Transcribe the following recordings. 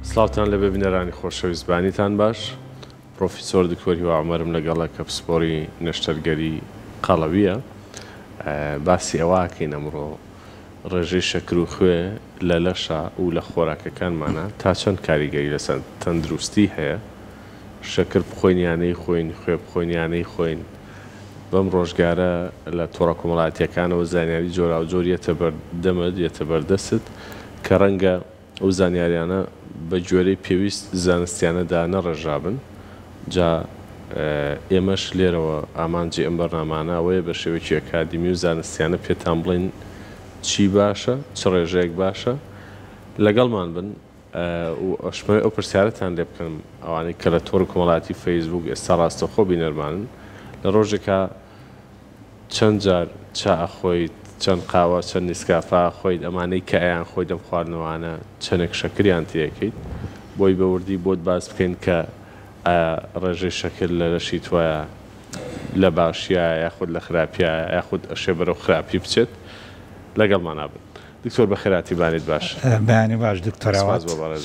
سڵاوتان لە ببینەرانی خۆشەویستبانیتان باش. پرۆفیسۆر دکتۆری عومەرم لەگەڵە کە پسپۆری نەشتەرگەری قەڵەویە باسی ئەوواکەین ئەمڕۆ ڕێژەی شەکر و خوێ لە لەشە و لە خۆراکەکانمانە تا چەند کاریگەری لەسەر تەندروستی هەیە. شەکر بخۆینیانەی خۆین، خوێ بخۆینیانەی خۆین. بەم ڕۆژگارە لە تۆڕە کۆمەڵایەتیەکانەوە زانیاری جۆرا و جۆر یەتە بەردەمت یەتە بەردەست کە ڕەنگە ئەو زانیاریانە بە گوێرەی پێویست زانستیانەدا نەڕێژابن. جا ئێمەش لێرەوە ئامانجی ئەم بەرنامانە ئەوەیە بە شێوەیەکی ئەکادیمی و زانستیانە پێتان بڵین چی باشە، چ ڕێژەیەک باشە، لەگەڵمان بن و ئەشمەوەی ئەو پرسیارەتان لێ بکەم ئەوانەی کە لە تۆڕی کۆمەڵایەتی فەیسبوک ئێستا ڕاستەخۆ بینەرمانن لە ڕۆژێکە چەند جار چا ئەخۆیت، چەند قاوە، چەند نیسکافا خۆیت، ئەمانەی کە ئەیان خۆی دەم خواردنەوانە چەندێک شەکریان تێکەیت بۆی بەوردی بۆت باس بکەین کە ڕێژەی شەکر لە لەشی توایە لە باشیە یاخود لە خراپیە یاخود ئەشێ بەرەو خراپی بچێت لەگەڵمان نابن. دکتۆر بە خێراتی بانیت باش. بەیانی باش دکتۆرەوە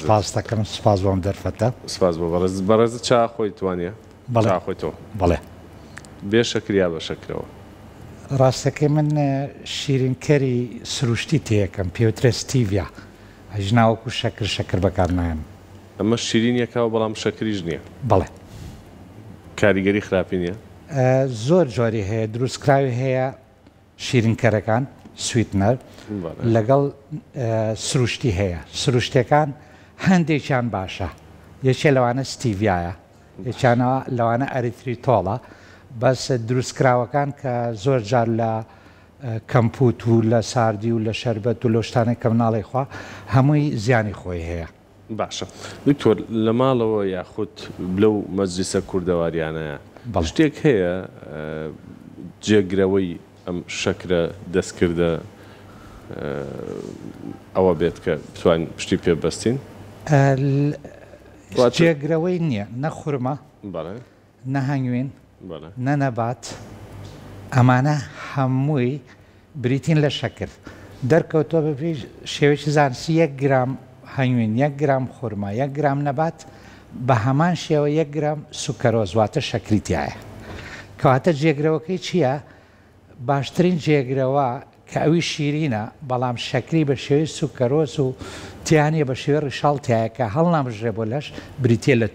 سپاس دەکەم، سپاس بۆم دەرفەتە. سپاس بۆ بەڕێز چا خۆی توانیە؟ بەڵێ خۆیتەوە. بەڵێ بێ شەکریا بە شەکرەوە. ڕاستەکەی من شیرینکەری سروشتی تێیەکەم پێوترێ ستیڤیا، ئەژناوەکو شەکر بەکارنایەن. ئەمە شیرینیەکەوە بەڵام شەکریش نییە. بەڵێ. کاریگەری خراپی نییە؟ زۆر جۆری هەیە، دروستکراوی هەیە شیرینکەرەکان سویتنەر لەگەڵ سروشتی هەیە. سروشتەکان هەندێکیان باشە، یەکێ لەوانە ستیڤایە، یەکیانەوە لەوانە ئەریتریتۆڵە، بەس دروستکراوەکان کە زۆر جار لە کەمپوت و لە ساردی و لە شەربەت و لە شتانێک کە مناڵی خوا هەمووی زیانی خۆی هەیە. باشە دکتۆر لە ماڵەوە یاخود لەو مەجلیسە کوردەواریانەیە شتێک هەیە جێگرەوەی ئەم شەکرە دەستکردە ئەوە بێت کە بتوانین پشتی پێ بەستین؟ جێگرەوەی نییە، نەخورمە، نەهەنگوین، نەنەبات، ئەمانە هەمووی بریتین لە شەکر. دەرکەوتۆ ببی شێوەیەکی زانستی 1 گرام هەنگوین، 1 گرام خورما، 1 گرام نەبات بە هەمان شێوە 1 گرام سوکەرۆز واتە شەکریتیایە. کەواتە جێگرەوەکەی چییە؟ باشترین جێگرەوە کە ئەوی شیرینە بەڵام شەکری بە شێوەی سوکەرۆز و تیانە بە شێوەی ڕیشاڵتیایە کە هەڵ نامژێ بۆ لەش بریتێ لە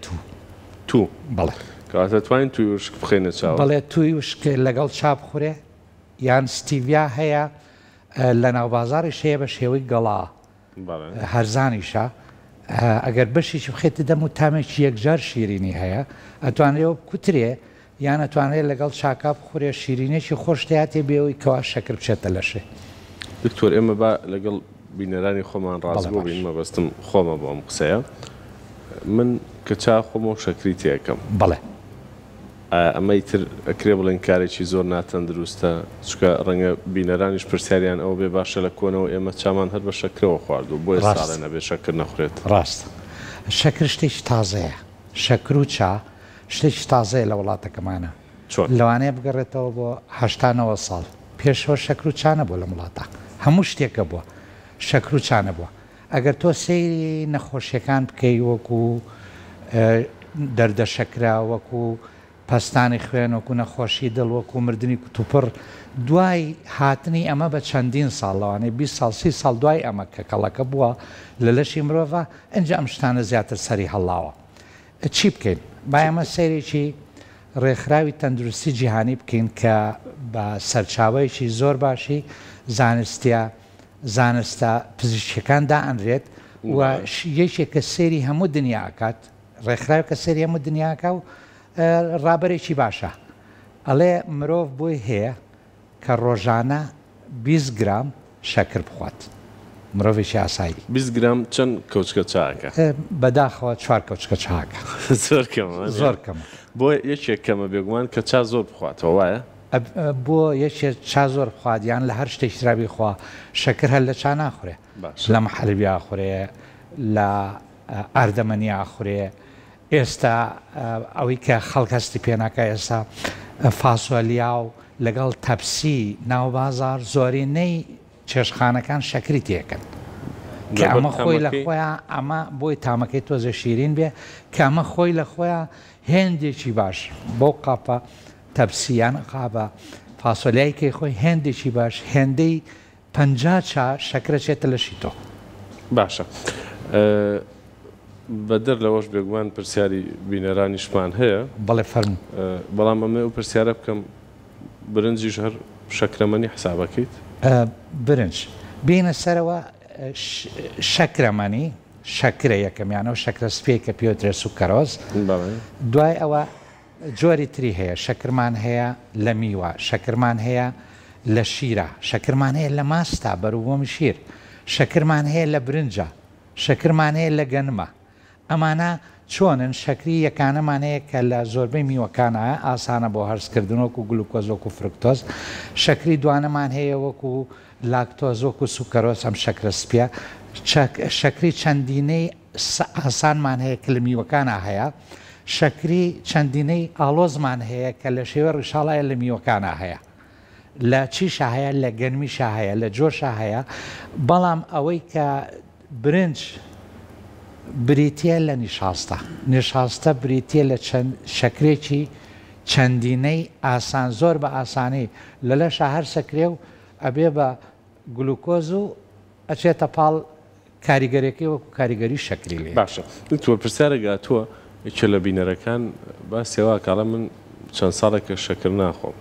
تو. بەڵێ. کەواتە توانین توی وشک بخێنە چاوە؟ بەڵێ توی وشک لەگەڵ چاپ خورێ یان ستیڤیا هەیە لە ناوبازاڕی شەیە بە شێوەی گەڵا هەرزانیشە. ئەگەر بەشیی بخێتە دەم و تامێکی یەکجار شیرینی هەیە ئەتوانێەوە کوترێ یان ئەتوانێت لەگەڵ چاکا بخورێ شیرینێکی خۆشتیاتێ بێەوەی کەوا شەکر بچێتە لەشێ. دکتۆر ئێمە با لەگەڵ بینەرانی خۆمان ڕاست بۆ بین مەبەستم خۆمە بۆ ئەم قسەیە. من کە چا خۆمە و شەکری تێەکەم. بەڵێ. ئەمەی تر ئەکرێ بڵێن کارێکی زۆر ناتەندروستە چکە ڕەنگە بینەرانیش پرسیاریان ئەوە بێ باشە لە کۆنەوە ئێمە چامان هەر بە شەکرەوە خوارد و بۆیە ساڵە نەبێ شەکر نەخورێت. ڕاست. شەکر شتێکی تازەیە، شەکر و چا شتێکی تازەیە لە وڵاتەکەمانە. لەوانەیە بگەڕێتەوە بۆ 89 ساڵ پێشەوە شەکر و چا نەبووە لە وڵاتە، هەموو شتێکە بووە شەکر و چا نەبووە. ئەگەر تۆ سەیری نەخۆشیەکان بکەی وەکو دەردە شەکرا، وەکو پەستانی خوێن، وەکو نەخۆشی دڵ، وەکو مردنی کوتوپڕ، دوای هاتنی ئەمە بە چەندین ساڵ لەوانەیە 20 ساڵ 30 ساڵ دوای ئەمە کە کەڵەکە بووە لە لەشی مرۆڤ ئەنج ئەم شتانە زیاتر سەری هەڵاوە. چی بکەین؟ با ئەمە سەیرێکی ڕێکخراوی تەندروستی جیهانی بکەین کە بە سەرچاوەیەکی زۆر باشی زانستە پزیشکەکان دائەنرێت و یەکێکە سێری هەموو دنیاکات، ڕێکخراوی کە سەری هەموو دنیاکە و ڕابەرێکی باشە. ئەڵێ مرۆڤ بۆی هەیە کە ڕۆژانە 20 گرام شەکر بخوات. مرۆڤێکی ئاسایی 20 گرام چەند کەوچکە چاکە؟ بەداخەوە 4 کەوچکە چاکە. زۆر کەمە. زۆر کەمە. بۆ یەکێک کەمە بێگومان کە چا زۆر بخواتەوە وایە؟ بۆ یەکێک چا زۆر بخوات یان لە هەر شتێکی رابی خوا شەکر هەر لە چا ناخورێ، لە مەحەلبی ئاخورێ، لە ئاردەمەنی ئاخورێ. ئێستا ئەوەی کە خەڵک هەستی پێناکە ئێستا فاسۆلیا و لەگەڵ تەپسی ناوبازار زۆرینەی چێشخانەکان شەکری تێکەن. کە ئەمە خۆی لە خۆیان ئەمە بۆی تامەکەی تۆزە شیرین بێ کە ئەمە خۆی لە خۆیان هێندێکی باش بۆ قاپە تەپسییان قابە فاسۆلیایکەی خۆی هێندێکی باش هێندەی 50 چا شەکرەچێتە لەشی تۆ باشە بەدەر لەوەش بێگومان پرسیاری بینەرانیشمان هەیە بەڵێ فەرموو بەڵام ئەمە ئەو پرسیارە بکەم برنجیش هەر شەکرەمەنی حسابەکەیت برنج بینە سەرەوە شەکرەمەنی شەکرە یەکەمیانەوە شەکرە سپێ کە پێوترێ سوکەرۆز دوای ئەوە جۆری تری هەیە شەکرمان هەیە لە میوە شەکرمان هەیە لە شیرە شەکرمان هەیە لە ماستا بەروبووم شیر شەکرمان هەیە لە برنجە شەکرمان هەیە لە گەنمە ئەمانە چۆنن شەکری یەکانەمان هەیە کە لە زۆربەی میوەکانە ئاسانە بۆ هەرسکردن وەکو گلوکۆز وەکو فرکتۆز شەکری دوانەمان هەیە وەکو لاکتۆز وەکو سوکەرۆز ئەم شەکرە سپیە شەکری چەندینەی ئاسانمان هەیە کە لە میوەکانە هەیە شەکری چەندینەی ئاڵۆزمان هەیە کە لە شێوە ڕشاڵایە لە میوەکانە هەیە لە چیشە هەیە لە گەنمیشە هەیە لە جۆشە هەیە بەڵام ئەوەی کە برنج بریتە لە نیشاستە نیشاستە بریتە لە شەکرێکی چەندینەی ئاسان زۆر بە ئاسانی لە لەشە هەر سەکرێ و ئەبێ بە گلوکۆز و ئەچێتە پاڵ کاریگەرێکی وەکو کاریگەری شەکری لێ باشە تۆ پرسیارە گاتووە یەکێ لە بینەرەکان باسیەوە کاڵە من چەند ساڵێکە شەکر ناخۆم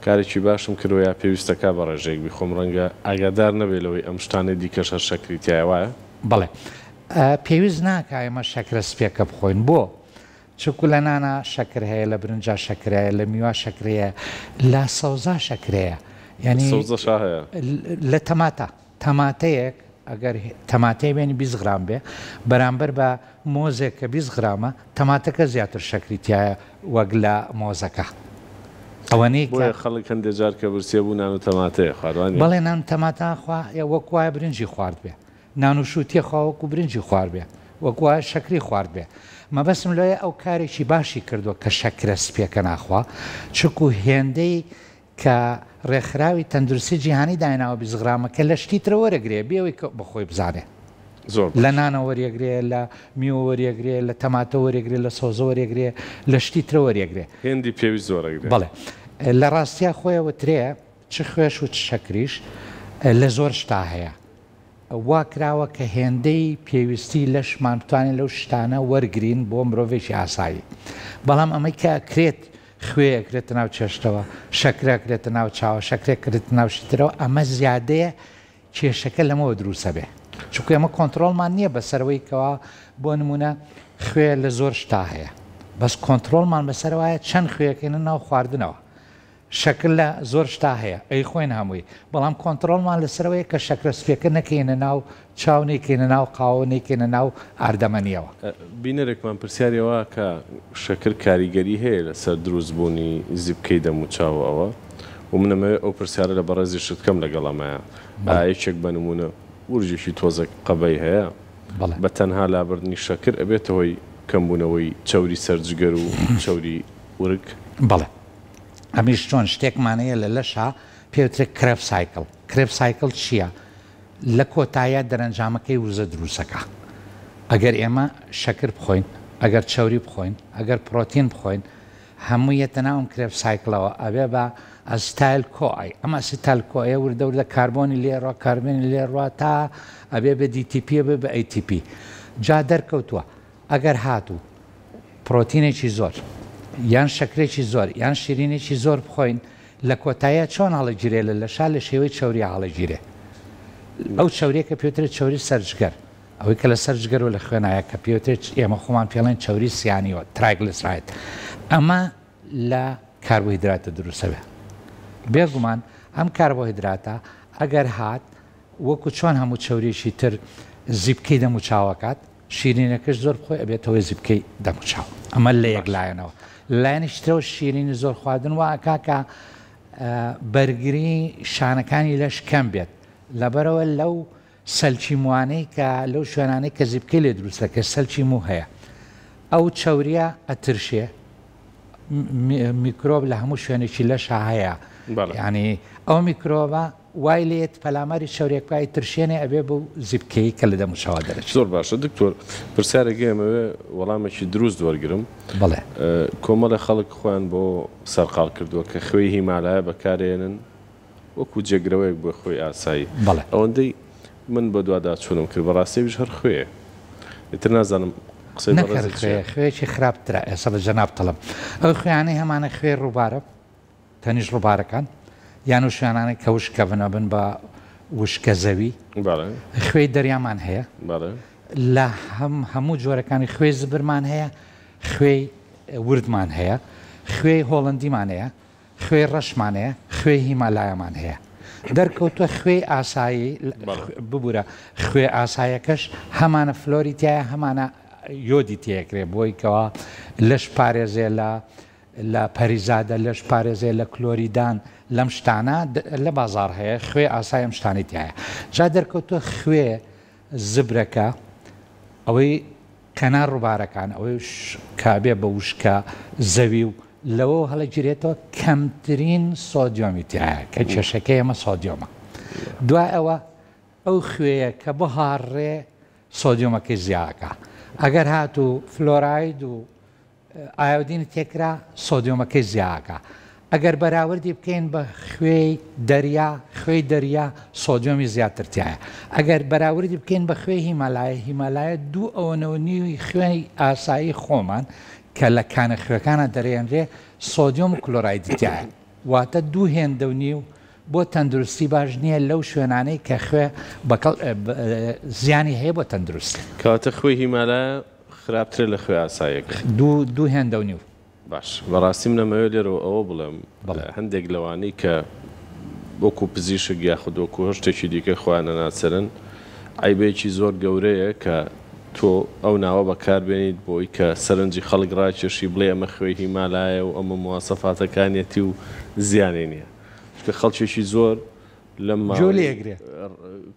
کارێکی باشم کردەوە یا پێویستەکە بە ڕێژێک بیخۆم ڕەنگە ئاگادار نەبێت ئەم شتانەی دیکەش هەر شەکری تایە وایە بەڵێ پێویست ناکە ئێمە شەکرە سپێکە بخۆین بۆ چکو لە نانە شەکر هەیە لە برنجا شەکرەیە لە میوە شەکرەیە لە سەوزا شەکرەیە یعنی لە تەماتە تەماتەیەک ئەگەر تەماتەی بێنی 20 غرام بێ بەرامبەر بە مۆزێک کە 20 غرامە تەماتەکە زیاتر شەکری تایە وەک لە مۆزەکە ئەوەنەی خەڵک هەندێک جار کە برسێ بوو نان و تەماتەیە خواردوانی بەڵێ نان تەماتە خوا وەک وایە برنجی خوارد بێ نان و شووتێ خواوەکو برنجی خوارد بێ وەک وایە شەکری خوارد بێ مەبەستم لێە ئەو کارێکی باشی کردووە کە شەکرە سپێکە ناخوا چکو هێندەی کە ڕێکخراوی تەندروستی جیهانی دایناوە 20 غرامەکە لە شتی ترە وەرەگرێ بێەوەی بەخۆی بزانێ لە نانە وەریەگرێ لە میوە وەریەگرێ لە تەماتە وەریەگرێ لە سۆزە وەریەگرێ لە شتی ترە وەریەگرێ هێندی پێویست زۆرەگرێ بڵێ لە ڕاستیا خۆیەوە ترەیە چ خوێش و چ شەکریش لە زۆر شتا هەیە وا کراوە کە هێندەی پێویستی لەشمان بتوانین لەو شتانە وەرگین بۆ مرۆڤێکی ئاسایی بەڵام ئەمەی کە کرێت خوێەکرێتە ناو چێشتەوە شەکرەکرێتە ناو چاوە شەکرێکرێت ناو شترەوە ئەمە زیادەیە کێشەکە لەمەوە دروستە بێ چونکە ئەمە کۆنتترۆلمان نییە بەسەرەوەی کەوا بۆ نمونە خوێ لە زۆر شتا هەیە بەس کۆنتترۆلمان بەسەرەوەیە چەند خوێەکەینە ناو خواردنەوە شەکل لە زۆر شتا هەیە ئەی خۆین هەمووی بەڵام کۆنتترۆلمان لەسەرەوەی کە شەکرە سپێکە نەکەینە ناو چاو نێکێنە ناو قاوە نێکێنە ناو ئاردەمەنیەوە بینەرێکمان پرسیارەوە کە شەکر کاریگەری هەیە لەسەر دروستبوونی زیبکەی دەم و چاوەوە و منەمەوێت ئەو پرسیارە لە بەڕێزی شتکەم لەگەڵەمەیە یەکێک بە نمونە ورژێکی تۆزە قەبەی هەیە بە تەنها لابردنی شەکر ئەبێتەوەی کەمبوونەوەی چاوری سەرجگەر و چاوری ورک بەڵێ ئەمیش چۆن شتێکمانەیە لە لەشا پێوترێت کرێف سایکل کرێف سایکل چییە؟ لە کۆتایە دەرەنجامەکەی وزە دروستەکە ئەگەر ئێمە شەکر بخۆین ئەگەر چاوری بخۆین ئەگەر پرۆتین بخۆین هەموو یەتە ناوم کرێف سایکلەوە ئەبێ بە ئەستایل کۆئای ئەمە سیتال کۆئەیە وردەوردە کاربۆنی لێڕۆ کاربێنی لێڕوا تا ئەبێ بە DTP بێ بە ATP جا دەرکەوتووە ئەگەر هاتوو پرۆتینێکی زۆر یان شەکرێکی زۆر یان شیرینێکی زۆر بخۆین لە کۆتایە چۆن هەڵەگیرێ لە لەشا لە شێوەی چاوری هەڵەگیرێ ئەو چاوریەکە پێوترێت چاوری سەرجگەر ئەوەی کە لە سەرجگەر و لە خوێنایە کە پێوترێت ئێمە خۆمان پێڵێن چاوری سیانیەوە ترایگلیسراید ئەمە لە کاربۆهیدراتە دروستە بێ بێگومان ئەم کاربۆهیدراتە ئەگەر هات وەکو چۆن هەموو چاوریەکی تر زیبکەی دەم و چاوەکات شیرینەکەش زۆر بخۆی ئەبێتەوەی زیبکەی دەم و چاو ئەمە لە یەکلایەنەوە لایەنیشترەوە شیرینی زۆر خواردن و ئاکاکە بەرگری شانەکانی لەش کەم بێت لەبەرەوە لەو سەلچی موانەی کە لەو شوێنانەی کە زیبکەی لێ دروستە کە سەلچی مو هەیە ئەو چاوریە ئەترشێ میکرۆب لە هەموو شوێنێکی لەشە هەیە ینی ئەو میکرۆبە وای لێت پەلاماری شەورێکپایی ترشێنێ ئەبێ بۆ زیبکەی کە لە دەموشەوە دەرەچێت. زۆر باشە دکتۆر پرسیارێکی ئەمەوێ وەڵامێکی دروست وەرگرم. بڵێ کۆمەڵی خەڵک خۆیان بۆ سەرقاڵ کردووە کە خوێی هیمالایە بەکارێنن وەکو جێگرەوەیەک بۆ خۆی ئاسایی. بڵێ ئەوەندەی من بە دووادا چوونم کرد بەڕاستیش هەر خوێ ئیتر نازانم نەکرد خوێکی خراپترە ئێستا بە جەناب تەڵم ئەو خوێیانەی هەمانە خوێ ڕووبارە تەنیش ڕووبارەکان یان و شوێنانەی کە وشکە بنەبن بە وشکە زەوی خوێی دەریامان هەیە لە هەموو جۆرەکانی خوێ زبرمان هەیە خوێی وردمان هەیە خوێی هۆڵندیمان هەیە خوێی ڕەشمان هەیە خوێی هیمالایەمان هەیە دەرکەوتووە خوێ ئاسایی ببوورە خوێ ئاسایەکەش هەمانە فلۆریتایە هەمانە یۆدی تێکرێ بۆی کەەوە لەش پارێزێ لە پەریزادە لەش پارێزێ لە کلۆریدان لەم شتانە لە بازار هەیە خوێ ئاسایم شتانی تایە جا دەرکەوتووە خوێ زبرەکە ئەوەی کەنار ڕووبارەکان ئەوەی کابێ بە وشکە زەوی و لەوە هەڵەگیرێتەوە کەمترین سۆدیۆمی تایە کە کێشەکەی ئەمە سۆدیۆمە دوای ئەوە ئەو خوێیە کە بهاڕێ سۆدیۆمەکەی زیاکە ئەگەر هات و فلۆراید و ئایۆدینی تێکرا سۆدیۆمەکەی زیاکە ئەگەر بەراوردی بکەین بە خوێی دەریا سۆدیۆمی زیاترتیایە ئەگەر بەراوردی بکەین بە خوێی هیمالایە دوو ئەوەنەوە نیوی خوێی ئاسایی خۆمان کە لە کانە خوێەکانە دەرێنرێ سۆدیۆم و کلۆرایدتیایە واتە دوو هێندە و نیو بۆ تەندروستی باش نییە لەو شوێنانەی کە خوێ زیانی هەیە بۆ تەندروستی کەواتە خوێی هیمالایە خراپترە لە خوێ ئاسایەکە دوو هێندە و نیو باش بەڕاستی منەمەوێت لێرەوە ئەوە بڵێم هەندێک لەوانەی کە وەکو پزیشک یاخود وەکو هەشتێکی دیکە خۆیانە ناچەرن عیبێکی زۆر گەورەیە کە تۆ ئەو ناوە بەکاربێنیت بۆی کە سەرنجی خەڵک ڕاکێشی بڵێ ئەمە خوێی هیمالایە و ئەمە مواسەفاتەکانێتی و زیانێ نییە کە خەڵکێکی زۆر لەم جۆلێگرێ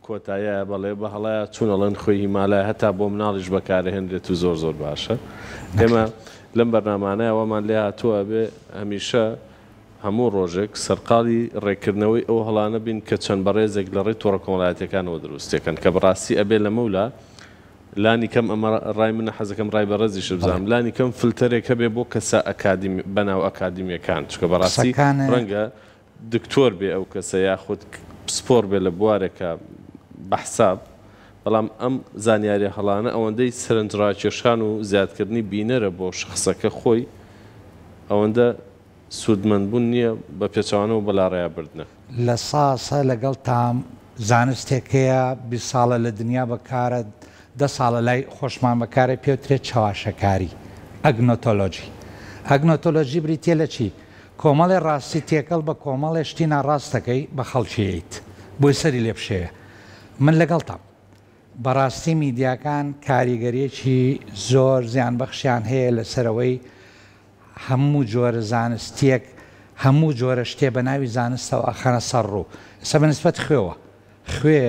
کۆتایە بەڵێ بە هەڵایە چوونەڵەن خوێی هیمالایە هەتا بۆ مناڵیش بەکارهێنرێت و زۆر باشە ئێمە لەم بەرنامانەیە ئەوەمان لێ هاتووە بێ هەمیشە هەموو ڕۆژێک سەرقاڵی ڕێکردنەوەی ئەو هەڵانە بین کە چەند بەڕێزێک لە ڕێی تۆڕە کۆمەڵایەتەکانەوە دروستەکەن کە بەڕاستی ئەبێ لە مەولا لانی کەم ئەمە ڕای منە حەزەکەم ڕای بەڕێزیش بزانم لانی کەم فلتەرێک هەبێ بۆ کەسە بەناو ئەکادیمیەکان چکە بەڕاستی ڕەنگە دکتۆر بێ ئەو کەسە یاخود سپۆر بێ لە بوارێکە بەحساب بەڵام ئەم زانیاری هەڵانە ئەوەندەی سەرنجڕاکێشان و زیادکردنی بینەرە بۆ شخصەکە خۆی ئەوەندە سوودمەندبوون نییە بە پێچوانەوە بەلاڕێیا بردنە لە ساسە لەگەڵ تام زانستێکەیە 20 ساڵە لە دنیا بەکارە 10 ساڵە لای خۆشمان بەکارە پێوترێت چاواشەکاری ئەگنۆتۆلۆژی بریتێ لە چی؟ کۆمەڵی ڕاستی تێکەڵ بە کۆمەڵی شتی ناڕاستەکەی بە خەڵکییت بۆی سەری لێ بشەیە من لەگەڵتام بەڕاستی میدیاکان کاریگەریەکی زۆر زیانبەخشیان هەیە لەسەرەوەی هەموو جۆرە زانستیەک هەموو جۆرە شتێ بە ناوی زانستەوە ئەخەنە سەر ڕوو ئێستا بەنسبەت خوێوە خوێ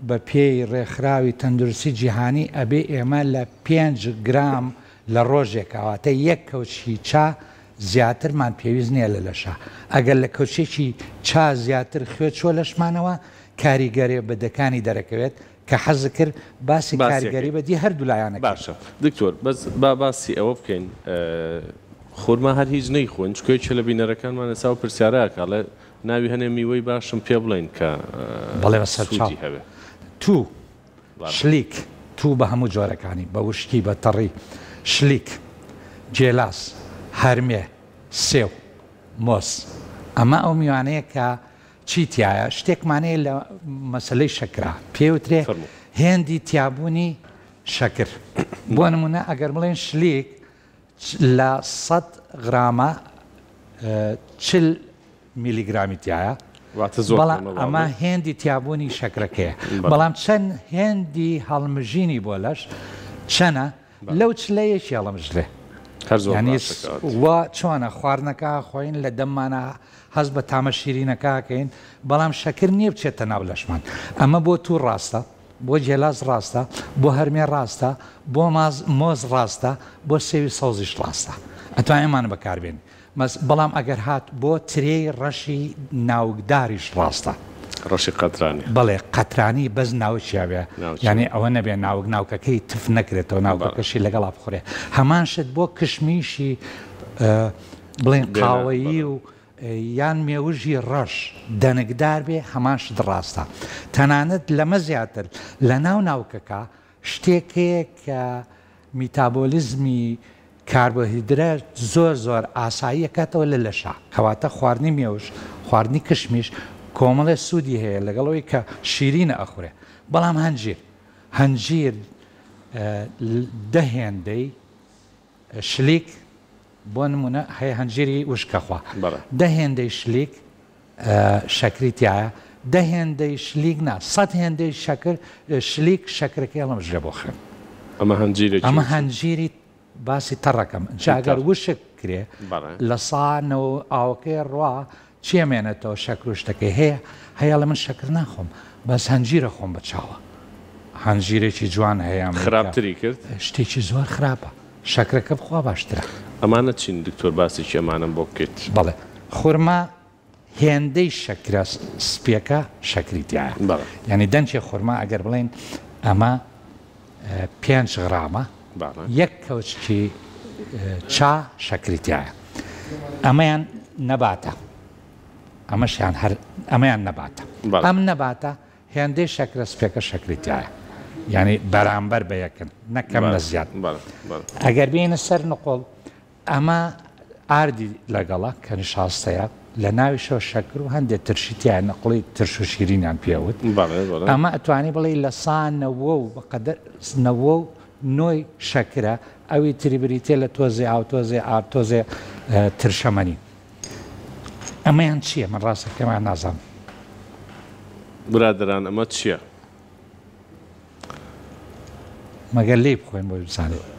بە پێی ڕێکخراوی تەندروستی جیهانی ئەبێ ئێمە لە 5 گرام لە ڕۆژێکەواتە یەک کەوچی چا زیاترمان پێویست نییە لە لەشە ئەگەر لە کەوچێکی چا زیاتر خوێ چۆ لەشمانەوە کاریگەری بەدەکانی دەرەکەوێت کە حەز کرد باسی کاریگەری بەدی هەردوو لایەنە باشە دکتۆر بەس باسی ئەوە بکەین خۆرما هەر هیچ نەیخۆن چکۆی لە بینەرەکانمان ئێستا و پرسیارەکە ناوی هەنێ میوەی باشم پێ بڵین کە بەڵێ بە سەرچاوی هەبێ تو شلیک تو بە هەموو جۆرەکانی بە وشکی بە تەڕی شلیک جێلاس هەرمێ سێو مۆس ئەمە ئەو میوانەیە کە چیتیایە شتێکمانەیە لە مەسلەی شەکرا پێوترێ هێندی تیابوونی شەکر بۆ نمونە ئەگەر بڵێن شلیک لە 100 غرامە 40 میلیگرامی تایە ئەمە هێندی تیابوونی شەکرەکەیە بەڵام چەند هێندی هەڵمژینی بۆ لەش چەنە لەو چلەیەکی هەڵمژرێ وا چۆنە خواردنەکە خۆین لە دەممانە هەز بە تامە شیرینەکەکەین بەڵام شەکر نییە بچێتە ناو لەشمان ئەمە بۆ تو ڕاستە بۆ جێلاز ڕاستە بۆ هەرمێ ڕاستە بۆ مۆز ڕاستە بۆ سێوی سەوزیش ڕاستە ئەتوانێمان بەکاربێن بەڵام ئەگەر هات بۆ ترێی ڕەشی ناوگداریش ڕاستە ڕەشی قەترانی بەڵێ قەترانی بەس ناوچیا بێ یعنی ئەوە نەبێ ناوکەکەی تف نەکرێتەوە ناوکەکەشی لەگەڵا بخورێ هەمان شت بۆ کشمیشی بڵێن قاوەیی و یان مێوژی ڕەش دەنگدار بێ هەمان شت ڕاستە تەنانەت لەمە زیاتر لە ناوکەکە شتێکەیە کە میتابۆلیزمی کاربۆهیدرات زۆر ئاساییەکاتەوە لە لەشا کەواتە خواردنی مێوش خواردنی کشمیش کۆمەڵێ سوودی هەیە لەگەڵەوەی کە شیرینە ئەخورێ بەڵام هەنجیر دەهێندەی شلیک بۆ نمونە هەیە هەنجیری وشکەخوا دەهێندەی شلیک شەکریتیایە دەهێندەی شلیک نا 100 هێندەی شلیک شەکرەکەی هەڵم ژێ بۆ خوێن ئەمە هەنجیری باسی تەڕەکەم جاگەر وشک کرێ لە سانەوە ئاوەکەی ڕوا چێمێنێتەوە شەکر و شتەکەی هەیە لە من شەکر ناخۆم بەس هەنجیرە خۆم بە چاوە هەنجیرێکی جوان هەیە خراپتری کرد شتێکی زۆر خراپە شەکرەکە بخوا باشترە ئەمانە چین دکتۆر باسێکی ئەمانم بۆ بکەیت بەڵێ خورما هێندەی شەکرە سپیەکە شەکریتیایە یعنی دەنجێ خورما ئەگەر بڵێن ئەمە 5 غرامە یەک کەوچکی چا شەکریتیایە ئەمەیان نەباتە ئەمەیان نەباتە ئەم نەباتە هێندەی شەکرە سپێکە شەکریتیایە یعنی بەرامبەر بە یەکن نەکەم لە زیاد ئەگەر بینە سەر نقۆڵ ئەمە ئاردی لەگەڵە کە نشاستەیە لە ناویشەوە شەکر و هەندێک ترشیتیان نەقڵی ترش و شیرینیان پێوت ئەمە ئەتوانی بڵێ لە سانەوە و بەقەدەر نەوە و نۆی شەکرە ئەوی تریبریتێ لە تۆزێ ئاوتۆزێ ترشەمەنی ئەمەیان چییە من ڕاستەکەمان نازانم برادران ئەمە چییە؟ مەگەر لێ بخۆین بۆ بزانێت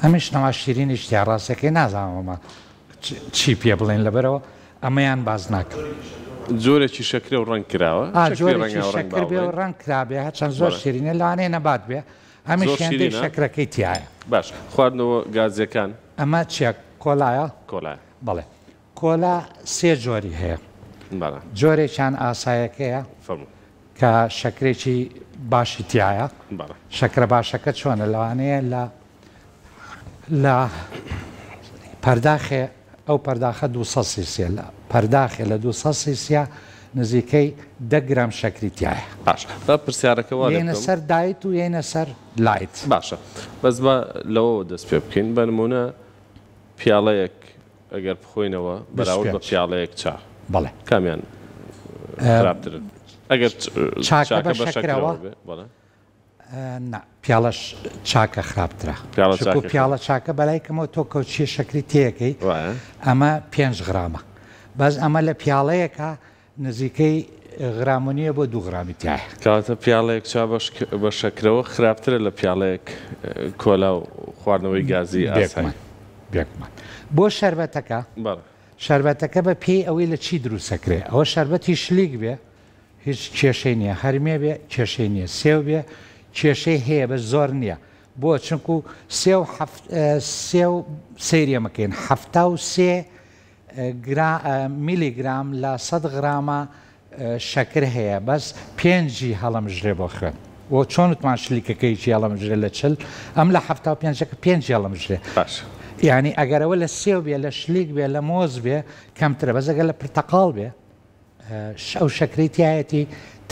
ئەمیش نەوا شیرینی شتیا ڕاستەکەی نازانمەمە چی پێ بڵێن لەبەرەوە ئەمەیان باز ناکەم جۆرێکی شەکرە و ڕەنگ کراوە شەکر بێ و ڕەنگ کرابێ چەند زۆر شیرینە لەوانەیە نەبات بێ ئەمیش هێندەی شەکرەکەی تایە باش خواردنەوە گازیەکان ئەمە چیە کۆلایە کۆلای بڵێ کۆلا 3 جۆری هەیە جۆرێکیان ئاسایەکەیە کە شەکرێکی باشی تایە شەکرە باشەکە چۆنە لەوانەیە لە پەرداخێ ئەو پەرداخە 200 سیسیە لە پەرداخێ لە 200 سیسیا نزیکەی 10 گرام شەکری تایە باش پرسیارەکەەوە یێنە سەر دایت و یێنە سەر لایت باشە بەس بە لەوە دەست پێ بکەین بە نمونە پیاڵەیەک ئەگەر بخۆینەوە بەراورد بە پیاڵەیەک چا بەڵێ کامیان خراپترن ئەگەر چاکە بە شەکرەوە پیاڵەش چاکە خراپترە پیاڵە چاکە بەلایکەمەوە تۆ کەوچیە شەکری تەیەکەی ئەمە 5 غرامە بەس ئەمە لە پیاڵەیەکە نزیکەی غرامونیە بۆ 2 غرامی تایە کاتە پیاڵەیەک چا بە شەکرەوە خراپترە لە پیاڵەیەک کۆلا و خواردنەوەی گازی ئاسایی بێکمان بۆ شەربەتەکە شەربەتەکە بە پێی ئەوەی لە چی دروستەکرێ ئەوە شەربەتی شلیک بێ هیچ کێشەی نییە هەرمێ بێ کێشەی نییە سێو بێ کێشەی هەیە بە زۆر نییە بۆ چونکو سێ و سەیرێمەکەین 73 میلیگرام لە 100 غرامە شەکر هەیە بەس 5 هەڵەمژرێ بۆ خوێن بۆ چۆن وتمان شلیکەکەیکی هەڵەمژرێ لە چل ئەم لە 75ەکە 5 هەڵەمژرێ یعنی ئەگەرەوە لە سێو بێ لە شلیک بێ لە مۆز بێ کەمترە بەزەگە لە پرتەقاڵ بێ ئەو شەکریتایەتی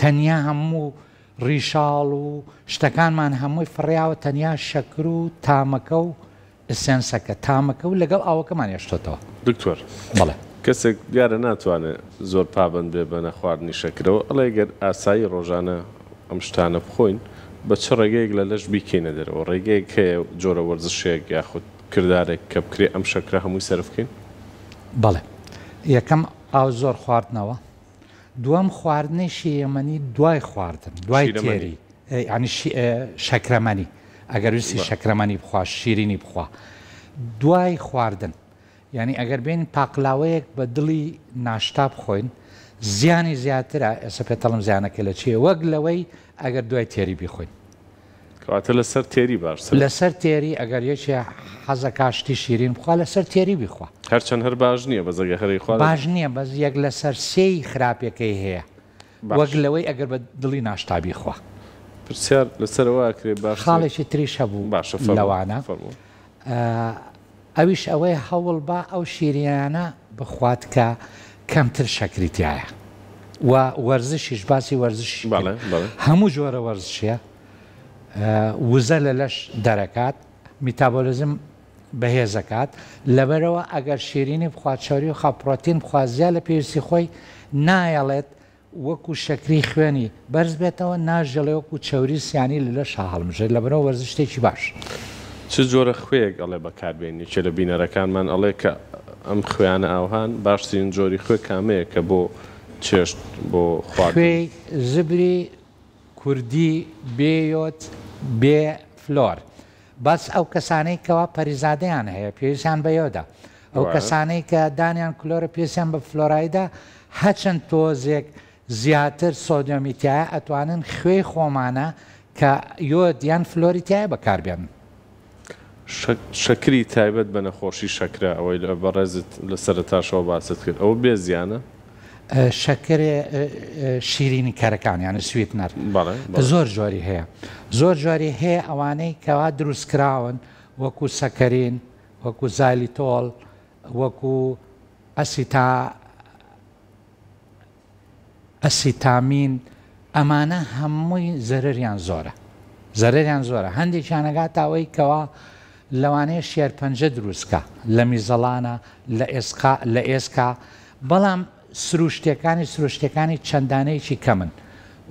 تەنیا هەموو ڕیشاڵ و شتەکانمان هەمووی فڕیاوە تەنیا شەکر و تامەکە و ئسێنسەکە تامەکە و لەگەڵ ئاوەکەمان هێشتێتەوە دکتۆر بڵێ کەسێک دیارە ناتوانێت زۆر پابند بێ بە نەخواردنی شەکرەوە ئەڵێ گەر ئاسایی ڕۆژانە ئەم شتانە بخۆین بە چ ڕێگەیەک لە لەش بیکەینە دەرەوە ڕێگەیەک هەیە جۆرە وەرزشێک یاخود کردارێک کە بکرێ ئەم شەکرە هەمووی سەرف بکەین بەڵێ یەکەم ئاو زۆر خواردنەوە دووەم خواردنێکی ئێمەنی دوای خواردن دوای تێری ینی شەکرەمەنی ئەگەر ویستی شەکرەمەنی بخوا شیرینی بخوا دوای خواردن یعنی ئەگەر بین پاقلاوەیەک بە دڵی ناشتا بخۆین زیانی زیاترە ئێستا پێتەڵم زیانەکە لە چیە وەک لەوەی ئەگەر دوای تێری بیخۆین کەواتە لەسەر تێری باش لەسەر تێری ئەگەر یەکێ حەزەکە شتی شیرین بخوا لەسەر تێری بیخوا هەرچەند هەر باش نییە بە جەگەهەرەی خوا باش نییە بەس یەک لەسەر سێی خراپەکەی هەیە وەک لەوەی ئەگەر بە دڵی ناشتا بیخوا پرسیار لەسەرەوە کرێ باش خاڵێکی تریش هەبوو باشە لەوانە ئەویش ئەوەی هەوڵ بە ئەو شیرینانە بخوات کە کەمتر شەکریتیایە و وەرزشیش باسی وەرزش هەموو جۆرە وەرزشیە وزە لە لەش دەرەکات میتابۆلیزم بەهێزەکات لەبەرەوە ئەگەر شیرینی بخوات چاوری و خاپڕۆتین بخوازیە لە پێویستی خۆی نایەڵێت وەکو شەکری خوێنی بەرز بێتەوە ناژەڵێ وەکو چاوری سیانی لە لەش هەڵمژێت لەبەرەوە وەرزشتێکی باش چ جۆرە خوێک ئەڵێ بەکاربێنی چێ لە بینەرەکانمان ئەڵێ کە ئەم خوێنە ئاوهان باشترین جۆری خوێ کامەیە کە بۆ چێشت بۆ خوێی زبری کوردی بێیۆت بێ فلۆر بەس ئەو کەسانەی کەوا پەریزادەیان هەیە پێویستیان بەیۆدا ئەو کەسانەی کە دانیان کلۆرە پێویستیان بە فلۆرایدا هەچەند تۆزێک زیاتر سۆدیۆمیتیایە ئەتوانن خوێی خۆمانە کە یۆد یان فلۆریتیایە بەکاربێن شەکری تایبەت بە نەخۆشی شەکرە ئەوەی لە بەڕێزت لە سەرەتاشەوە باست کرد ئەو بێ زیانە شەکر شیرینی کەرەکان یانە سویتنەر زۆر جۆری هەیە زۆر جۆری هەیە ئەوانەی کەوا دروستکراون وەکو سەکەرین وەکو زایلیتۆڵ وەکو ئەسیتامین ئەمانە هەمووی زەرریان زۆرە هەندێکیانەگات ئەوەی کەوا لەوانەیە شێرپەنجە دروستکە لە میزەڵانە لە ئێسکا بەڵام سروشتەکانی چەندانەیەکی کەمن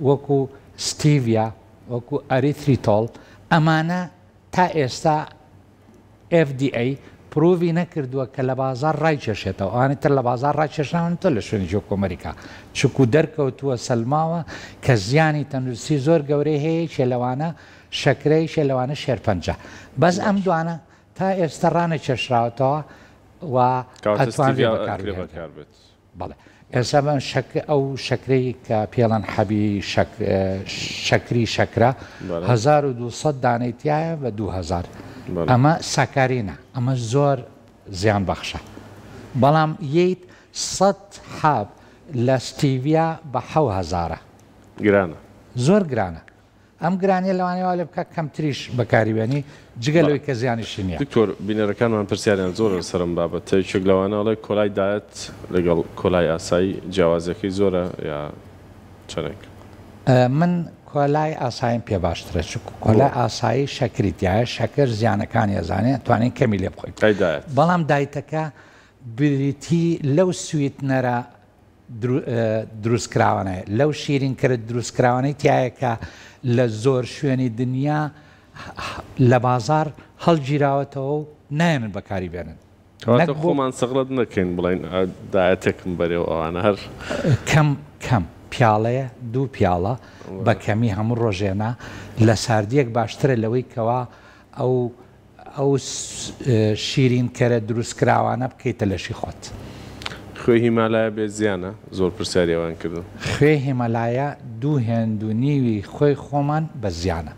وەکو ستیڤیا وەکو ئەریتریتۆڵ ئەمانە تا ئێستا FDA پرۆڤی نەکردووە کە لە بازار ڕایکێشێتەوە ئەوانە تر لە بازار ڕاکێشراونتە لە شوێنی کۆمەریکا چکو دەرکەوتووە سەلماوە کە زیانی تەندروستی زۆر گەورەی هەیە شێلەوانە شەکرەی شێلەوانە شێرپەنجە بەس ئەم دوانە تا ئێستا ڕانەکێشراوەتەوە و ئەتوانێت بەکاربێت بەڵێ ئێستا بەم ئەو شەکرەی کە پێڵەن حەبی شەکری شەکرە 1200 دانەیتیایە بە 2000 ئەمە ساکارینە ئەمە زۆر زیان بەخشە بەڵام ییت 100 حاب لە ستیڤیا بە 7000 گرانە زۆر گرانە ئەم گرانی لەوانەوە لێ بکە کەمتریش بەکاریبێنی جگەلەوەی کە زیانیشی نییە دکتۆر بینەرەکانمان پرسیاریان زۆر سەرم بابەت چێک لەوانەڵێ کۆلای دایەت لەگەڵ کۆلای ئاسایی جیاوازەکەی زۆرە یا چەرێک من کۆلای ئاساییم پێ باشترە چکو کۆلای ئاسایی شەکریتیایە شەکر زیانەکانی ئەزانێت توانین کەمی لێ بخۆیت بەڵام دایتەکە بریتی لەو سویتنەرە دروستکراوانەیە لەو شیرین کرد دروستکراوانەی تایە کە لە زۆر شوێنی دنیا لە بازار هەڵگیراوەتەوە و نایەنن بەکاری بێنن خۆمان سەغڵەت نەکەین بڵین دایەتێکم بەرێەوە ئەوانە هەر کەم پیاڵەیە دوو پیاڵە بە کەمی هەموو ڕۆژێنە لە ساردیەک باشترە لەوەی کەوا ئەو شیرین کەرە دروستکراوانە بکەیتە لەشی خۆت خوێ هیمالایە بێ زیانە زۆر پرسیاریەوان کردن خوێ هیمەلایە دوو هێند و نیوی خۆی خۆمان بە زیانە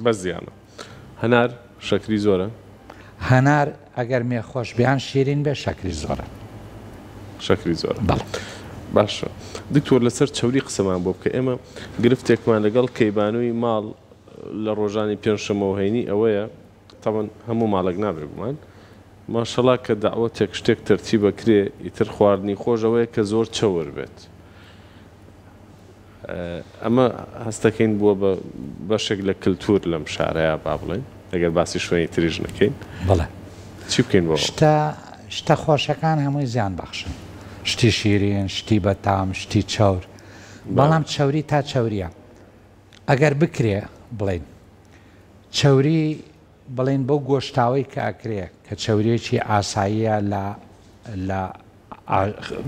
بە زیانە هەنار شەکری زۆرە هەنار ئەگەر مێ خۆش بیان شیرین بێ شەکری زۆرە باشە دکتۆر لەسەر چاوری قسەمان بۆ بکە ئێمە گرفتێکمان لەگەڵ کەیبانووی ماڵ لە ڕۆژانی پێنجشەمەوە هەینی ئەوەیە تاوان هەموو ماڵک نابێ بمان ماشەڵا کە داوەتێک شتێک تەرتی بکرێ ئیتر خواردنی خۆشەوەیە کە زۆر چەور بێت ئەمە هەستەکەین بووە بە بەشێک لە کللتور لەم شارەیە با بڵێن ئەگەر باسی شوێنی تریژ نەکەین بڵێ چی بکەین بۆ شتە خۆشەکان هەمووی زیان بەخشن شتی شیرین شتی بەتام شتی چاور بەڵام چاوری تا چاوریە ئەگەر بکرێ بڵین چاوری بڵین بەو گۆشتاوی کە ئەکرێ کە چاوریەکی ئاساییە لە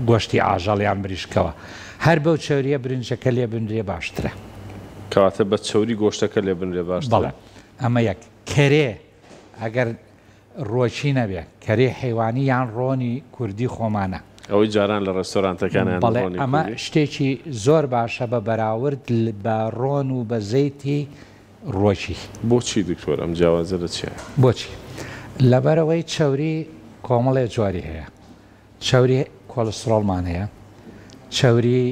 گۆشتی ئاژەڵیان بریشکەوە هەر بەو چاوریە برنجەکە لێ بنرێ باشترە کەواتە بە چاوری گۆشتەکە لێ بنرێ باشترە ئەمە یەک کەرێ ئەگەر ڕۆچی نەبێ کەرێ حیوانی یان ڕۆنی کوردی خۆمانە ئەوەی جاران لە ڕێستۆرانتەکانیان بەڵێ ئەمە شتێکی زۆر باشە بە بەراورد بە ڕۆن و بە زەیتی ڕۆکی بۆچی دکتۆر ئەم جیاوازە لە چیە؟ بۆچی لەبەرەوەی چەوری کۆمەڵێ جواری هەیە چەوری کۆلسترۆڵمان هەیە چەوری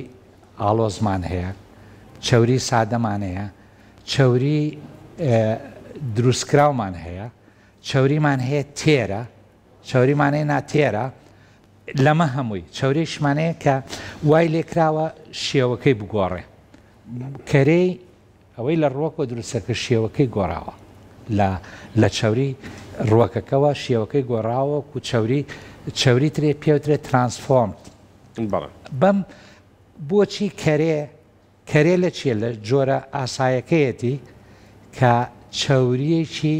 ئاڵۆزمان هەیە چەوری سادەمان هەیە چەوری دروستکراومان هەیە چەوریمان هەیە تێرە چەوریمانەیە ناتێرە لەمە هەمووی چەوریشمانەیە کە وای لێکراوە شێوەکەی بگۆڕێ کەرەی ئەوەی لە ڕۆکۆ دروستەکە شێوەکەی گۆڕاوە لە چەوری ڕۆکەکەەوە شێوەکەی گۆڕاوە و چەوری ترێ پێوترێت ترانسفۆرم بەم بۆچی کەرێ لە چیە لە جۆرە ئاسایەکەیەتی کە چەوریەکی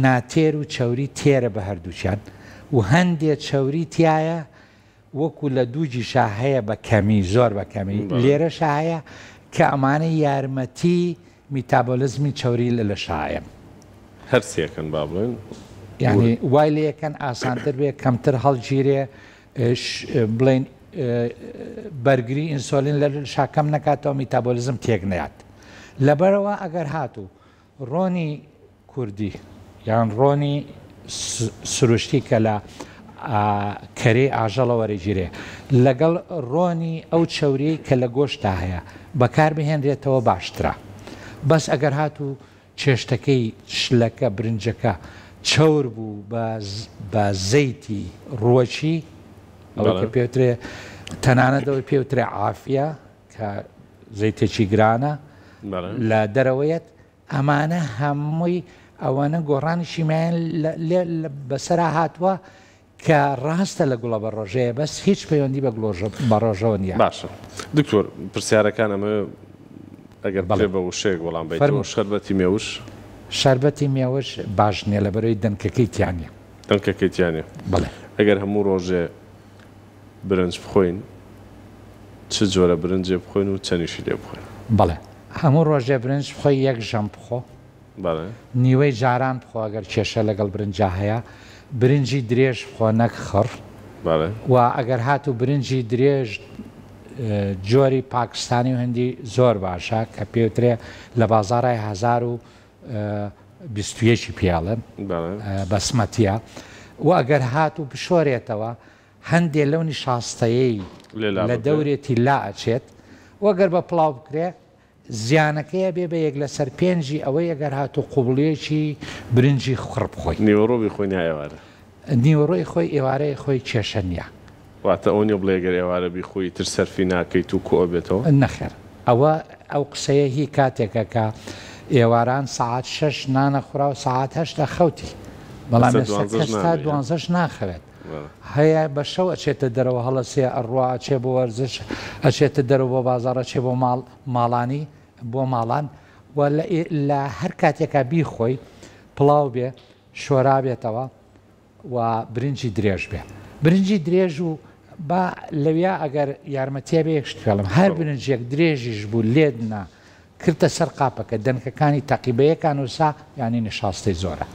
ناتێر و چەوری تێرە بە هەردووچیان و هەندێک چەوری تایە وەکو لە دووجیشا هەیە بە کەمی زۆر بە کەمی لێرەشە هەیە کە ئەمانە یارمەتی میتابۆلیزمی چەوری لە شایەن هەرسیەکەن با بڵێن یعنی وای لەکەن ئاسانتر بێ کەمتر هەڵگیرێ بڵێن بەرگری ئینسۆلین لە شاکەم نکاتەوە میتابۆلیزم تێک نەیات لەبەرەوە ئەگەر هاتوو ڕۆنی کوردی یان ڕۆنی سروشتی کە لە کەرەی ئاژەڵە وەرەگیرێ لەگەڵ ڕۆنی ئەو چەوری کە لە گۆشتا هەیە بەکار بهێنرێتەوە باشترە بەس ئەگەر هاتوو چێشتەکەی شلەکە برنجەکە چەور بوو بە زەیتی ڕۆچی ئەوە کە پێوترێ تەنانەتەوەی پێوترێ عافیە کە زەیتێکی گرانە لە دەرەوەیەت ئەمانە هەمووی ئەوانە گۆڕانیشیمیان بەسەرا هاتووە کە ڕاستە لە گوڵە بە ڕۆژەیە بەس هیچ پەیوەندی بە ڕۆژەوە نییە باشە دکتۆر پرسیارەکان ئەمە ئەگەر بەڵێ بە وشەیەک وەڵام بێتەوە شەربەتی مێوش شەربەتی مێوەش باش نییە لەبەرەوەی دەنکەکەی تیانە دەنکەکەی تیانێ بڵێ ئەگەر هەموو ڕۆژێ برنج بخۆین چ جۆرە برنجێ بخۆین و چەندیشی لێ بخۆین بڵێ هەموو ڕۆژێ برنج بخۆی یەک ژەم بخۆ نیوەی جاران بخۆ ئەگەر کێشە لەگەڵ برنجا هەیە برنجی درێژ بخۆ نەک خڕ و ئەگەر هاتوو برنجی درێژ جۆری پاکستانی و هەندی زۆر باشە کە پێوترێ لە بازاڕای 1021 پیاڵن بەسمەتیە و ئەگەر هاتوو بشۆرێتەوە هەندێک لەو نیشاستەیەی لە دەورێتی لا ئەچێت وەگەر بە پڵاو بکرێ زیانەکەیە بێ بە یەک لەسەر پێنجی ئەوەی ئەگەر هاتوو قوبڵەیەکی برنجی خڕ بخۆی نیوەڕۆبی خۆی ئێوارە نیوەڕۆی خۆی ئێوارەی خۆی کێشە نییە واتە ئەو نیە بڵێگەر ئێوارە بیخۆی تر سەرفی ناکەیت و کۆ بێتەوە نەخێر ئەو قسەیە هی کاتێکە کە ئێواران ساعت 6 نانە خورا و ساعت 8 خەوتی بەڵام ئێستا 12 ناخەوێت هەیە بە شەو ئەچێتە دەرەوە هەڵەسێ ئەڕوا ئەچێ بۆ وەرزش ئەچێتە دەرەوە بۆ بازار ئەچێ بۆ ماڵانی بۆ ماڵان و لە هەر کاتێکە بیخۆی پڵاو بێ شۆرا بێتەوە و برنجی درێژ بێ برنجی درێژ و با لەویا ئەگەر یارمەتیە بێ یەکشت پێڵم هەر برنجێک درێژیش بوو لێدنا کردە سەر قاپەکە دەنکەکانی تەقیبەیەکان وسا ینی نیشاستی زۆرە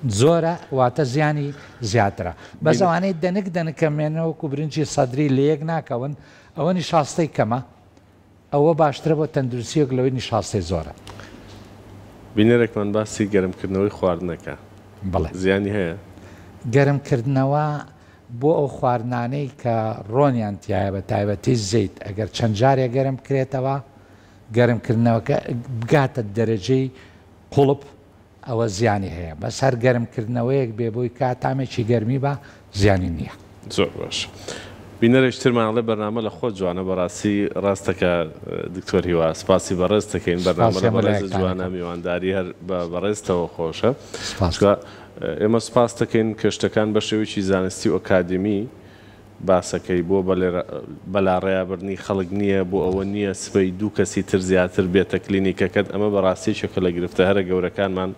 زۆرە واتە زیانی زیاترە بەس ئەوانەی دەنکەمێنەوەکو برنجی سەدری لە یەک ناکەون ئەوە نیشاستەی کەمە ئەوە باشترە بۆ تەندروستیەک لەوەی نیشاستی زۆرە بینەرێکمان باسی گەرمکردنەوەی خواردنەکە بڵێ زیانی هەیە گەرمکردنەوە بۆ ئەو خواردنانەی کە ڕۆنیان تایە بە تایبەتی زەیت ئەگەر چەند جارێک گەرم کرێتەوە گەرمکردنەوەکە بگاتە دەرەجەی قوڵب ئەوە زیانی هەیە بەس هەر گەرمکردنەوەیەک بێ بۆی کاتامێکی گەرمی بە زیانی نییە زۆر باش بینەرێشترمانڵێ بەرنامە لە خۆ جوانە بەڕاستی ڕاستەکە دکتۆر هیوا سپاسی بەڕێز دەکەین بەرنامە لە بەڕێز جوانە میوانداری هەر بەڕێزتەوە خۆشە ئێمە سپاس دەکەین کە شتەکان بە شێوەیەکی زانستی و ئەکادمی باسەکەی بۆ بەلا ڕێیابردنی خەڵک نییە بۆ ئەوە نییە سبەی دوو کەسی تر زیاتر بێتە کلینیکەکەت ئەمە بەڕاستیشەکە لە گرفتە هەرە گەورەکانمان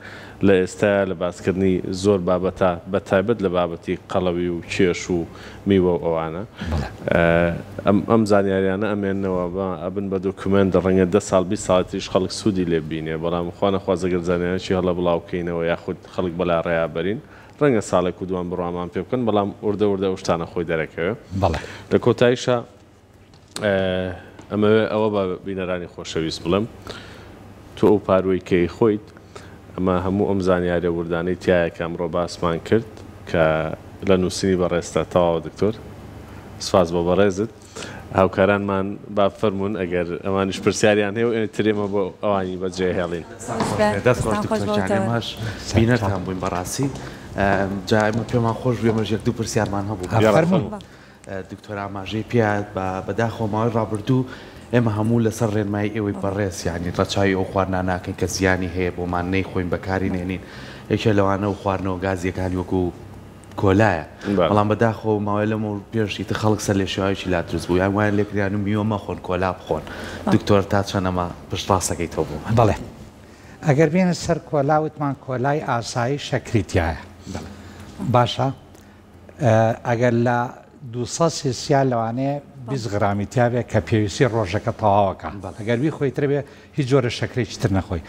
لە ئێستا لە باسکردنی زۆر بابەتە بە تایبەت لە بابەتی قەڵەوی و کێش و میوە و ئەوانە ئەم زانیاریانە ئەمێنەوە ئەبن بە دۆکومنت ڕەنگە 10 ساڵ 20 ساڵتیش خەڵک سوودی لێ بینێ بەڵام خوا نەخوازە گەر زانیارێکی هەڵە بڵاوکەینەوە یاخود خەڵک بەلا ڕێیابەرین ڕەنگە ساڵێک و دوان بڕوامان پێ بکەن بەڵام وردە شتانە خۆی دەرەکەوێ لە کۆتاییشە ئەمەوێ ئەوە بە بینەرانی خۆشەویست بڵم تۆ ئەو پاروی کەی خۆیت ئەمە هەموو ئەم زانیاریە وردانەی تایە کە ئەمڕۆ باسمان کرد کە لە نووسنی بەڕێستا تەواو دکتۆر سپاس بۆ بەڕێزت هاوکارانمان با فەرمونون ئەگەر ئەوانش پرسیاریان هەیە و ترێمە بۆ ئەوانی بەجێ هێڵین دەست خۆش دکتۆرجانێمەش بینەتان بووین بەڕاستی جایمە پێمان خۆش بێمەش یەک دوو پرسیارمان هەبوو دکتۆر ئاماژەی پیاد بەداخۆ ماوەی ڕابردوو ئێمە هەموو لەسەر ڕێنمای ئێوەی بەڕێز یانی ڕەچاوی ئەو خواردنا ناکەین کە زیانی هەیە بۆمان نەیخۆین بەکاری نێنین یەکێ لەوانە و خواردنەوە گازیەکانی وەکو کۆلایە بەڵام بەداخۆ ماوەی لەم و پێشی تە خەڵک سەر لێ شێوایکی لا دروست بوو یان وایە لێکریان و میوە مەخۆن کۆلا بخۆن دکتۆر تا چەندەمە پشت ڕاستەکەیتەوە بوو بەڵێ ئەگەر بێنە سەر کۆلاوتمان کۆلای ئاسایی شەکریتیایە باشە ئەگەر لە 200 سیسیا لەوانەیە 20 غرامی تیاابێت کە پێویستی ڕۆژەکە تەواوەکە ئەگەر وی خۆیترە بێ هیچ جۆرە شەکرێکی تر نەخۆی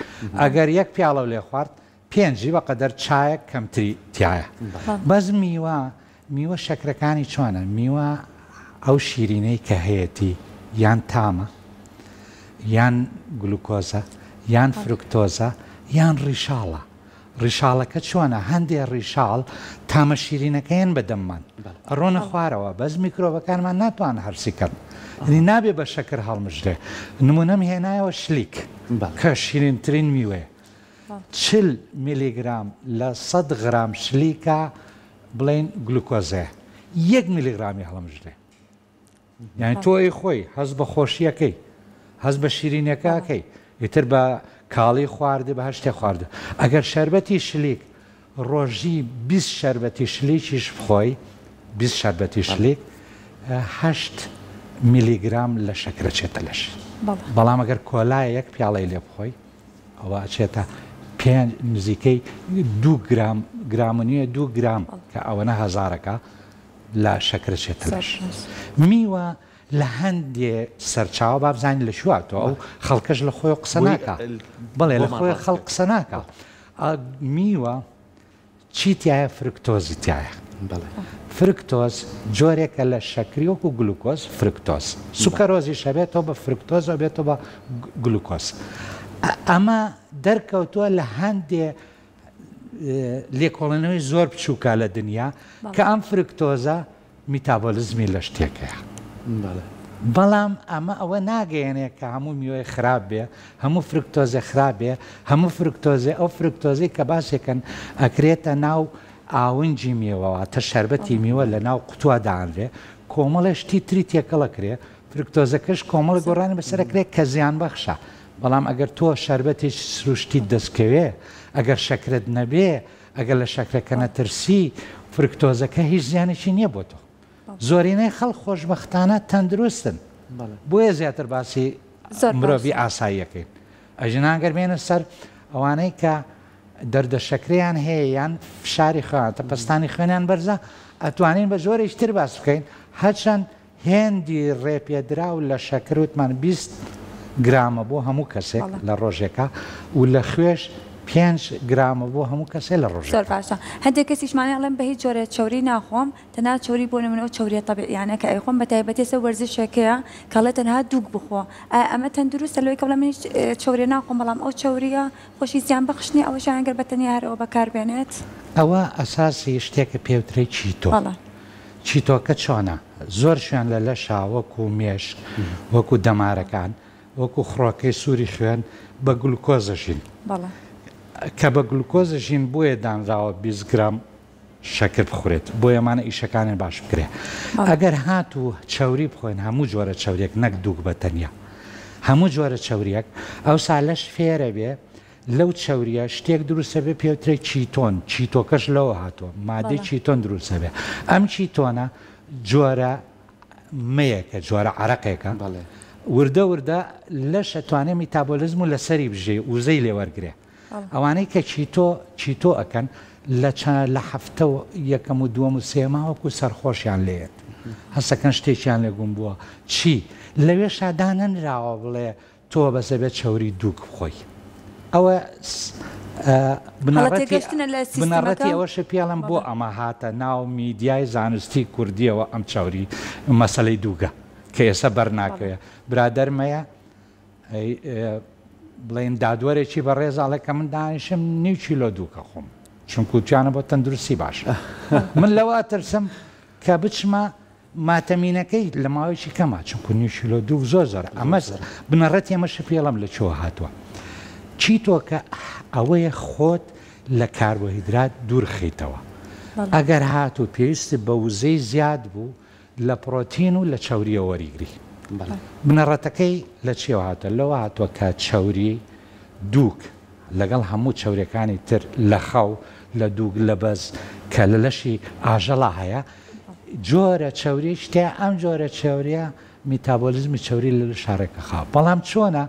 ئەگەر یەک پیاڵە لێ خوارد پێنجی بەقەدەر چایەک کەمتری تایە بەس میوە شەکرەکانی چۆنە میوە ئەو شیرینەی کە هەیەی یان تامە یان گلوکۆزە یان فرکتۆزە یان ڕیشاڵە ڕیشاڵەکە چۆنە هەندێک ڕیشاڵ تامە شیرینەکەیان بەدەممان ڕۆنە خوارەوە بەس میکرۆبەکانمان ناتوان هەرسیکەن نابێ بە شەکر هەڵمژرێ نمونەم هێنایەوە شلیک کە شیرینترین میوەیە 40 میلیگرام لە 100 غرام شلیکە بڵێن گلوکۆزەیە 1 میلیگرامی هەڵمژرێ یعنی تۆی خۆی هەز بە خۆشیەکەی هەز بە شیرینەکەکەی ئیتر بە کاڵی خواردە بە هەشتێ خواردە ئەگەر شەربەتی شلیک ڕۆژی 20 شەربەتی شلیکیش بخۆی 20 شەربەتی شلیک 8 میلیگرام لە شەکرەچێتە لەش بەڵام ئەگەر کۆلایە یەک پیاڵی لێ بخۆی ئەوە ئەچێتە نزیکەی 2 گرامنیە 2 گرام کە ئەوەنە هەزارەکە لە شەکرەچێتە لەش میوە لە هەندێ سەرچاوە بابزانین لە شواتەوە ئەو خەڵکەش لە خۆی قسە ناکە بڵێ لە خۆی خەڵک قسە ناکە میوە چیتیایە فرکتۆزی تایە فرکتۆز جۆرێکە لە شەکری وەکو گلوکۆز فرکتۆز سوکەرۆزی شەبێتەوە بە فرکتۆزەوە بێتەوە بە گلوکۆز ئەمە دەرکەوتووە لە هەندێ لێکۆڵێنەوەی زۆر بچووکە لە دنیا کە ئەم فرکتۆزە میتابۆلیزمی لە شتێکەیە بەڵام ئەمە ئەوە ناگەیەنێ کە هەموو میوەی خراپ بێ هەموو فرکتۆزە خراپ بێ هەموو فرکتۆزێ ئەو فرکتۆزی کە باسێکن ئەکرێتە ناو ئاونجی میوەوە تە شەربەتی میوە لە ناو قوتووادانرێ کۆمەڵێشتی تری تێکەڵەکرێ فرکتۆزەکەش کۆمەڵی گۆڕانی بەسەرەکرێت کە زیان بەخشە بەڵام ئەگەر تۆ شەربەتێک سروشتی دەستکەوێ ئەگەر شەکرت نەبێ ئەگەر لە شەکرەکە نەترسی فرکتۆزەکە هیچ زیانێکی نییە بۆ تۆ زۆرینەی خەڵک خۆشبەختانە تەندروستن بۆیە زیاتر باسی مرۆڤی ئاساییەکەین ئەژناگەر بێنە سەر ئەوانەی کە دەردە شەکریان هەیە یان فشاری خوێن تەپەستانی خوێنیان بەرزە ئەتوانین بە زۆرێکی تر باس بکەین هەرچەند هێندی ڕێپێدرا و لە شەکروتمان 20 گرامە بۆ هەموو کەسێک لە ڕۆژێکە و لە خوێش 5 گرامە بۆ هەموو کەسێ لە ڕۆژ زۆر باشە هەندێک کەسیشمانی ئەڵێن بە هیچ جۆرە چوری ناخۆم تەنها چوری بۆ نمونەوە چوریە تەبیعیانە کە ئەیخۆم بە تایبەتی سە وەرزشێکەیە کەڵێت تەنها دووک بخۆ ئەمە تەندروستە لەوەی کە بڵێ من چوریە ناخۆم بەڵام ئەو چوریە خۆشی زیان بەخشنی ئەوە شایەنگەر بەتەنیا هەرەوە بەکاربێنێت ئەوە ئەساسی شتێکە پێوتری چیتۆ چیتۆکە چۆنە زۆر شوێن لە لەشا وەکو مێش وەکو دەمارەکان وەکو خڕۆکەی سووری خوێن بە گلوکۆزەژین کە بە گلوکۆزەژین بۆیە دانراوە 20 گرام شەکر بخورێت بۆ ئەمانە ئیشەکانی باش بکرێ ئەگەر هات و چوری بخۆین هەموو جۆرە چوریەک نەک دووک بە تەنیا هەموو جۆرە چوریەک ئەو سالەش فێرە بێ لەو چوریە شتێک دروستە بێ پێوترێ چیتۆن چیتۆکەش لەوە هاتووە مادەی چیتۆن دروستە بێ ئەم چیتۆنە جۆرە مەیەکە جۆرە عەرەقێکە وردە وردە لەش ئەتوانێ میتابۆلیزم و لەسەری بژێ وزەی لێوەرگێ ئەوانەی کە چیتۆ ئەکەن لە هەفتە و یەکەم و دووەم و سێماوەکو سەرخۆشیان لێت هەستەکەن شتێکیان لێگوم بووە چی لەوێ شادانەنراوە بڵێ تۆ بەسە بێت چوری دووک بخۆی ئەوە بنەڕەتی ئەوەشە پێڵم بۆ ئەمە هاتە ناو میدیای زانستی کوردیەوە ئەم چاوری مەسەلەی دووگە کە ئێستا بەرناکەوێ برادەرمەیە بڵێن دادوەرێکی بەڕێزاڵێ کە من دانیشم 9 کیلۆ دووکە خۆم چونکو توانە بۆ تەندروستی باش من لەوە ترسم کە بچمە ماتەمینەکەی لە ماوەیەکی کەمە چونکو 9 کیلۆ دوو زۆر ئەمە بنەڕەت ئێمەش پێڵم لە چۆ هاتووە چیتۆ کە ئەوەیە خۆت لە کاربۆهیدرات دوورخیتەوە ئەگەر هاتوو پێویست بە وزەی زیاد بوو لە پرۆتین و لە چاوریە وەریگری بنەڕەتەکەی لە چێوە هاتە لەوە هاتووە کە چاوری دووک لەگەڵ هەموو چاوریەکانی تر لە خەو لە دووک لە بەز کە لە لەشی ئاژەڵا هەیە جۆرە چاوری شتێ ئەم جۆرە چاوریە میتابۆلیزمی چاوری لە شارێکە خاو بەڵام چۆنە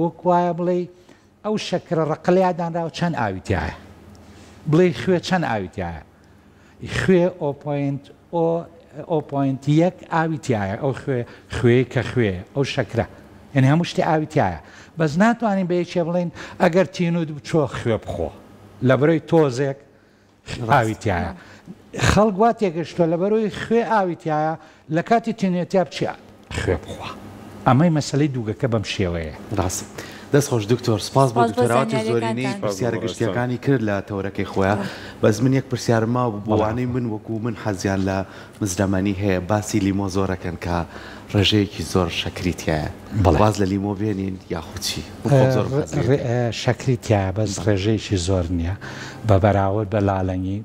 وەکوایە بڵێ ئەو شەکرە ڕقلیادانراوە چەند ئاویتیایە بڵێ خوێ چەند ئاویتیایە خوێ 0.1 ئاویتیایە ئەو خوێ کە خوێ ئەو شەکرە یعنی هەموو شتی ئاویتیایە بەس ناتوانین بە یەکێ بڵێن ئەگەر تینود بچۆ خوێ بخۆ لە بەرەوەی تۆزێک ئاویتیایە خەڵک وا تێگەشتووە لە بەرەوەی خوێ ئاویتیایە لە کاتی تینێتیا بچێ خوێ بخوا ئەمەی مەسەلەی دووگەکە بەم شێوەیە ڕاست دەستخۆش دکتۆر سپاس بۆ دکتۆراتی زۆرینەی پرسیارە گشتیەکانی کرد لە تەورەکەی خۆیان بەس من یەک پرسیارما بۆوانەی من وەکو من حەزیان لە مزدەمەنی هەیە باسی لیمۆ زۆرەکەن کە ڕێژەیەکی زۆر شەکریتیایە باز لە لیمۆ بێنین یاخودچی شەکریتیایە بەس ڕێژەیەکی زۆر نییە بە بەراورد بە لاڵەنگی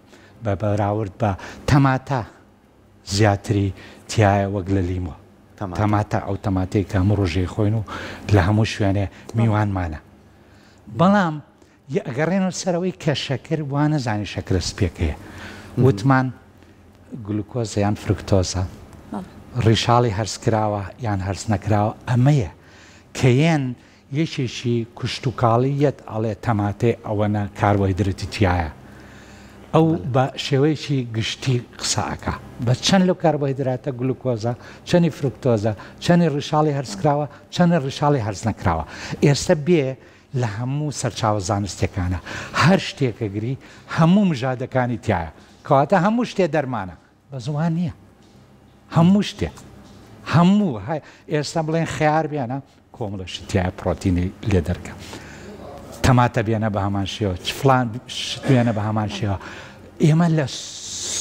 بە بەراورد بە تەماتە زیاتری تایە وەک لە لیمۆ تەماتە ئەو تەماتەی کە هەموو ڕۆژەی خۆین و لە هەموو شوێنێ میوانمانە بەڵام ئەگەڕێنەوە سەرەوەی کە شەکر وانە زانی شەکرە سپێکەیە وتمان گلوکۆز یان فرکتۆزە ڕیشاڵی هەرسکراوە یان هەرس نەکراوە ئەمەیە کە یەن یەکێکی کوشت و کاڵیەت ئەڵێ تەماتێ ئەوەنە کاربۆهیدرەتی تایە ئەو بە شێوەیەکی گشتی قسەکە بە چەند لەو کاربۆهیدراتە گلوکۆزە چەندی فرکتۆزە چەندی ڕیشاڵی هەرسکراوە چەندی ڕیشاڵی هەرس نەکراوە ئێستا بێ لە هەموو سەرچاوە زانستیەکانە هەر شتێکەگری هەموو مژادەکانی تایە کەواتە هەموو شتێ دەرمانە بە زوان نییە هەموو شتێ هەموو ئێستا بڵێن خیار بێنە کۆمەڵەشی تایە پرۆتینی لێ دەرکە تەماتە بێنە بە هەمان شێوە فلان بێنە بە هەمان شێوە ئێمە لە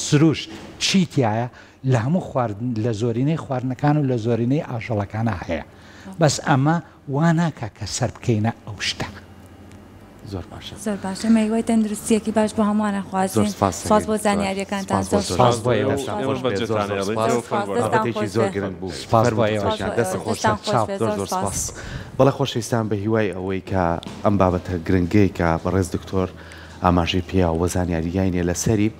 سروش چیتایە لە هەموو لە زۆرینەی خواردنەکان و لە زۆرینەی ئاژەڵەکانە هەیە بەس ئەمە واناکە کە سەر بکەینە ئەو شتە زۆر باشە زۆر باشە مەیوەی تەندروستیەکی باش بۆ هەمووانە خوازیین سپاس بۆ زانیاریەکانتان زۆر سپاس بۆ ئێوە زۆر گرنگ بوو زۆر سپاس بەڵێ خۆشەویستان بە هیوای ئەوەی کە ئەم بابەتە گرنگەی کە بەڕێز دکتۆر ئاماژەی پێیا و زانیاریگاینێ لەسەری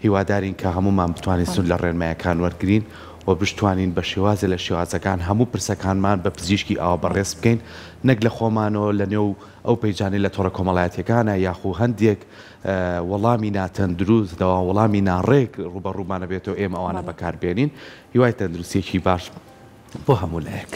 هیوادارین کە هەموومان بتوانین سون لە ڕێنمایەکان وەرگرین و بشتوانین بە شێوازە لە شێوازەکان هەموو پرسەکانمان بە پزیشکی ئاوا بەڕێز بکەین نەک لە خۆمانەوە لە نێو ئەو پەیجانەی لە تۆڕە کۆمەڵایەتیەکانە یاخو هەندێک وەڵامی ناتەندروستەوە وەڵامی ناڕێک ڕوبەڕوومانە بێتەوە ئێمە ئەوانە بەکاربێنین هیوای تەندروستیەکی باش بۆ هەموو لایەک